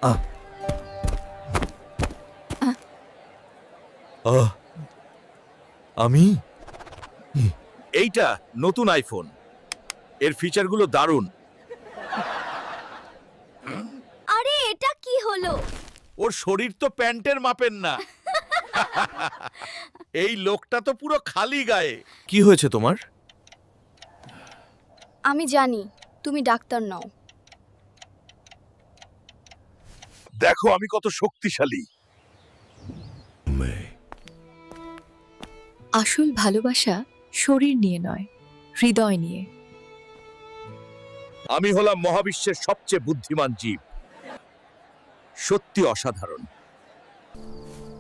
আহ আহ আমি এইটা নতুন আইফোন, এর ফিচারগুলো দারুণ। আরে এটা কি হলো? ওর শরীর তো প্যান্টের মাপেন না। এই লোকটা তো পুরো খালি গায়ে। কি হয়েছে তোমার? আমি জানি তুমি ডাক্তার নও। দেখো আমি কত শক্তিশালী। আসল ভালোবাসা শরীর নিয়ে নয়, হৃদয় নিয়ে। আমি হলাম মহাবিশ্বের সবচেয়ে বুদ্ধিমান জীব। সত্যি অসাধারণ।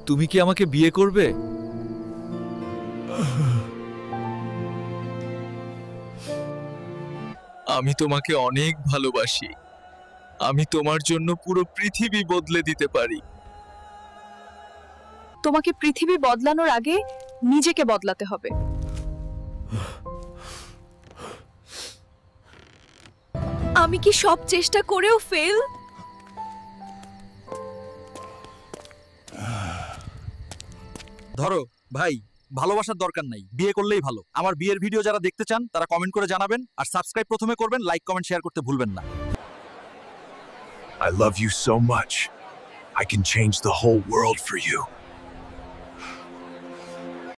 তুমি কি আমাকে বিয়ে করবে? আমি তোমাকে অনেক ভালোবাসি। আমি তোমার জন্য পুরো পৃথিবী বদলে দিতে পারি। তোমাকে পৃথিবী বদলানোর আগে নিজেকে বদলাতে হবে। আমি কি সব চেষ্টা করেও ফেল? ধরো ভাই, ভালোবাসার দরকার নাই, বিয়ে করলেই ভালো। আমার বিয়ের ভিডিও যারা দেখতে চান তারা কমেন্ট করে জানাবেন, আর সাবস্ক্রাইব প্রথমে করবেন, লাইক কমেন্ট শেয়ার করতে ভুলবেন না। I love you so much. I can change the whole world for you.